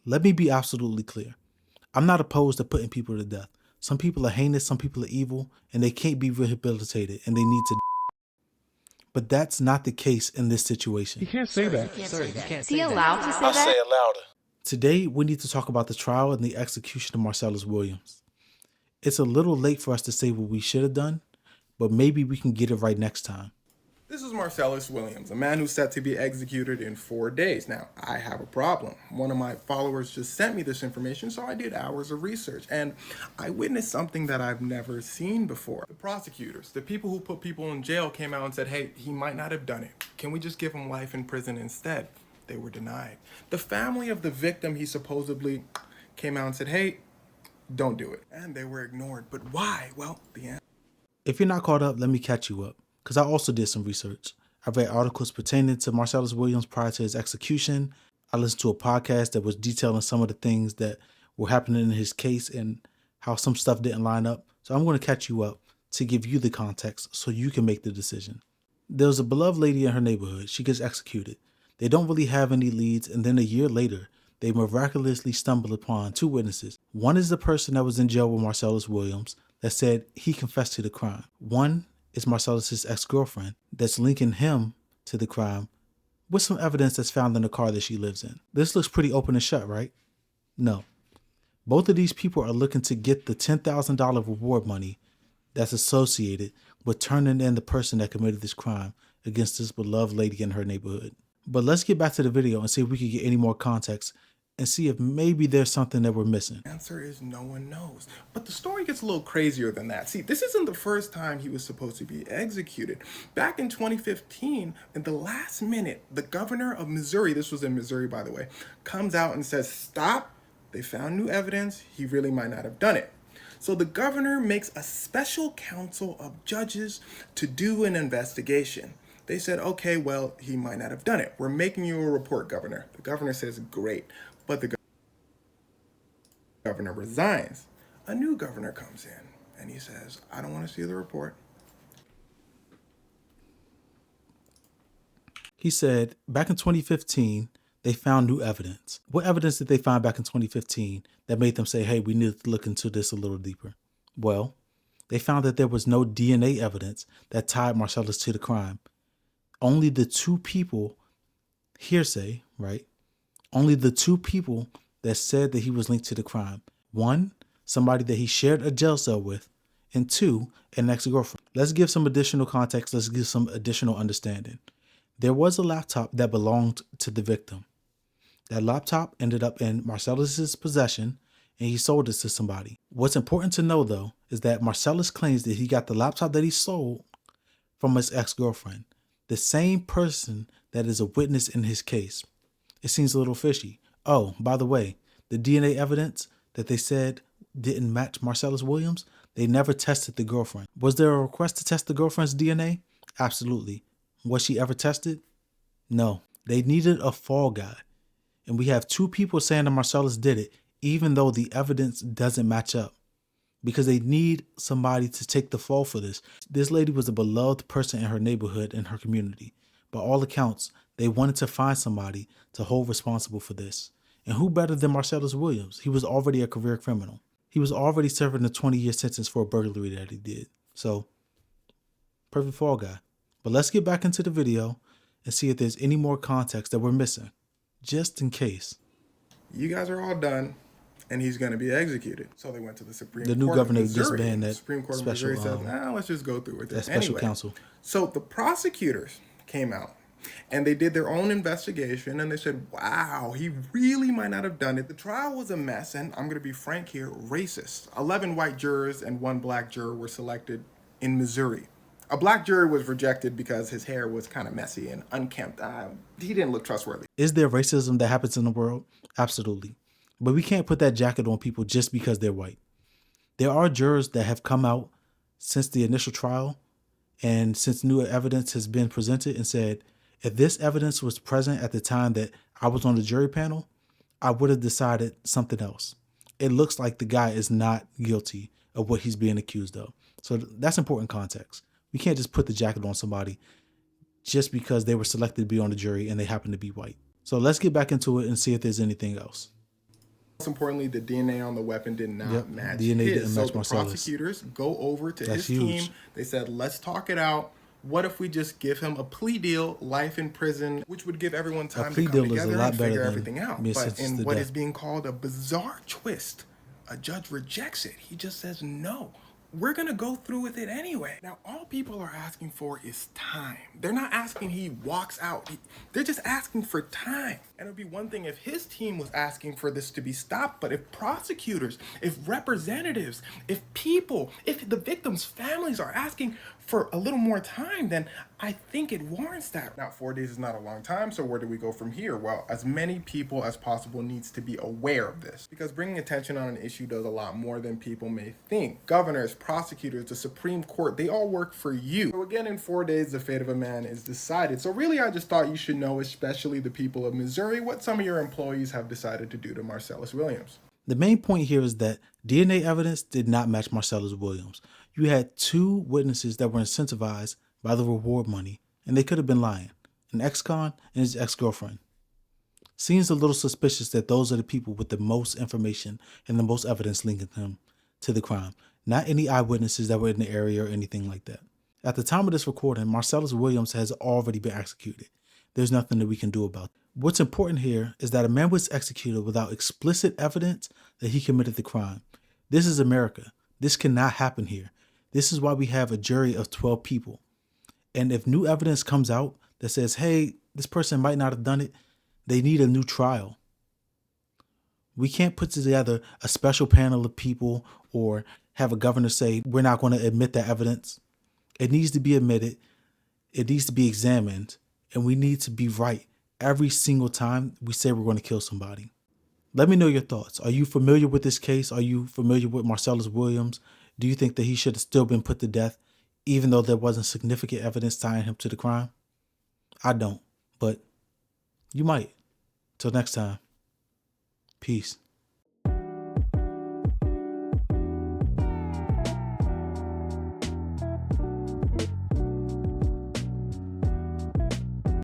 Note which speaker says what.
Speaker 1: Let me be absolutely clear. I'm not opposed to putting people to death. Some people are heinous, some people are evil, and they can't be rehabilitated, and they need to. But that's not the case in this situation.
Speaker 2: You can't say that.
Speaker 3: Is he allowed to say
Speaker 1: I'll
Speaker 3: that?
Speaker 1: say it louder. Today, we need to talk about the trial and the execution of Marcellus Williams. It's a little late for us to say what we should have done, but maybe we can get it right next time.
Speaker 4: This is Marcellus Williams, a man who's set to be executed in 4 days. Now, I have a problem. One of my followers just sent me this information, so I did hours of research, and I witnessed something that I've never seen before. The prosecutors, the people who put people in jail, came out and said, hey, he might not have done it. Can we just give him life in prison instead? They were denied. The family of the victim he supposedly came out and said, hey, don't do it. And they were ignored. But why? Well, the answer.
Speaker 1: If you're not caught up, let me catch you up, because I also did some research. I read articles pertaining to Marcellus Williams prior to his execution. I listened to a podcast that was detailing some of the things that were happening in his case and how some stuff didn't line up. So I'm going to catch you up to give you the context so you can make the decision. There was a beloved lady in her neighborhood. She gets executed. They don't really have any leads, and then a year later, they miraculously stumble upon 2 witnesses. One is the person that was in jail with Marcellus Williams that said he confessed to the crime. One is Marcellus's ex-girlfriend that's linking him to the crime with some evidence that's found in the car that she lives in. This looks pretty open and shut, right? No. Both of these people are looking to get the $10,000 reward money that's associated with turning in the person that committed this crime against this beloved lady in her neighborhood. But let's get back to the video and see if we can get any more context and see if maybe there's something that we're missing.
Speaker 4: The answer is no one knows. But the story gets a little crazier than that. See, this isn't the first time he was supposed to be executed. Back in 2015, in the last minute, the governor of Missouri, this was in Missouri, by the way, comes out and says, stop. They found new evidence. He really might not have done it. So the governor makes a special council of judges to do an investigation. They said, okay, well, he might not have done it. We're making you a report, Governor. The governor says, great. But the governor resigns. A new governor comes in and he says, I don't want to see the report.
Speaker 1: He said back in 2015, they found new evidence. What evidence did they find back in 2015 that made them say, hey, we need to look into this a little deeper? Well, they found that there was no DNA evidence that tied Marcellus to the crime. Only the 2 people, hearsay, right? Only the 2 people that said that he was linked to the crime. 1, somebody that he shared a jail cell with, and 2, an ex-girlfriend. Let's give some additional context. Let's give some additional understanding. There was a laptop that belonged to the victim. That laptop ended up in Marcellus's possession, and he sold it to somebody. What's important to know, though, is that Marcellus claims that he got the laptop that he sold from his ex-girlfriend, the same person that is a witness in his case. It seems a little fishy. Oh, by the way, the DNA evidence that they said didn't match Marcellus Williams, they never tested the girlfriend. Was there a request to test the girlfriend's DNA? Absolutely. Was she ever tested? No. They needed a fall guy. And we have 2 people saying that Marcellus did it, even though the evidence doesn't match up. Because they need somebody to take the fall for this. This lady was a beloved person in her neighborhood and her community. By all accounts, they wanted to find somebody to hold responsible for this. And who better than Marcellus Williams? He was already a career criminal. He was already serving a 20-year sentence for a burglary that he did. So, perfect fall guy. But let's get back into the video and see if there's any more context that we're missing, just in case.
Speaker 4: You guys are all done, and he's going to be executed. So they went to the Supreme Court.
Speaker 1: The new governor
Speaker 4: of Missouri.
Speaker 1: disbanded that
Speaker 4: The Supreme Court
Speaker 1: special,
Speaker 4: of Missouri said, let's just go through with
Speaker 1: that
Speaker 4: this.
Speaker 1: special
Speaker 4: Anyway,
Speaker 1: counsel.
Speaker 4: So the prosecutors came out, and they did their own investigation, and they said, wow, he really might not have done it. The trial was a mess, and I'm going to be frank here, racist. 11 white jurors and 1 black juror were selected in Missouri. A black jury was rejected because his hair was kind of messy and unkempt. He didn't look trustworthy.
Speaker 1: Is there racism that happens in the world? Absolutely. But we can't put that jacket on people just because they're white. There are jurors that have come out since the initial trial and since new evidence has been presented and said, if this evidence was present at the time that I was on the jury panel, I would have decided something else. It looks like the guy is not guilty of what he's being accused of. So that's important context. We can't just put the jacket on somebody just because they were selected to be on the jury and they happen to be white. So let's get back into it and see if there's anything else.
Speaker 4: Most importantly, the DNA on the weapon did not match
Speaker 1: DNA
Speaker 4: his.
Speaker 1: didn't
Speaker 4: So
Speaker 1: match
Speaker 4: the
Speaker 1: Marcellus.
Speaker 4: prosecutors go over to
Speaker 1: That's
Speaker 4: his
Speaker 1: huge.
Speaker 4: team. They said, let's talk it out. What if we just give him a plea deal, life in prison, which would give everyone time to
Speaker 1: plea
Speaker 4: come
Speaker 1: deal is a
Speaker 4: together
Speaker 1: lot
Speaker 4: and
Speaker 1: better
Speaker 4: figure
Speaker 1: than
Speaker 4: everything out?
Speaker 1: being
Speaker 4: But
Speaker 1: sentenced
Speaker 4: in
Speaker 1: to
Speaker 4: what
Speaker 1: death.
Speaker 4: is being called a bizarre twist, a judge rejects it. He just says, no, we're going to go through with it anyway. Now, all people are asking for is time. They're not asking he walks out. They're just asking for time. And it would be one thing if his team was asking for this to be stopped, but if prosecutors, if representatives, if people, if the victims' families are asking for a little more time, then I think it warrants that. Now, 4 days is not a long time, so where do we go from here? Well, as many people as possible needs to be aware of this, because bringing attention on an issue does a lot more than people may think. Governors, prosecutors, the Supreme Court, they all work for you. So again, in 4 days, the fate of a man is decided. So really, I just thought you should know, especially the people of Missouri, what some of your employees have decided to do to Marcellus Williams.
Speaker 1: The main point here is that DNA evidence did not match Marcellus Williams. You had two witnesses that were incentivized by the reward money, and they could have been lying, an ex-con and his ex-girlfriend. Seems a little suspicious that those are the people with the most information and the most evidence linking them to the crime, not any eyewitnesses that were in the area or anything like that. At the time of this recording, Marcellus Williams has already been executed. There's nothing that we can do about it. What's important here is that a man was executed without explicit evidence that he committed the crime. This is America. This cannot happen here. This is why we have a jury of 12 people. And if new evidence comes out that says, hey, this person might not have done it, they need a new trial. We can't put together a special panel of people or have a governor say, we're not going to admit that evidence. It needs to be admitted. It needs to be examined. And we need to be right every single time we say we're going to kill somebody. Let me know your thoughts. Are you familiar with this case? Are you familiar with Marcellus Williams? Do you think that he should have still been put to death, even though there wasn't significant evidence tying him to the crime? I don't, but you might. Till next time, peace.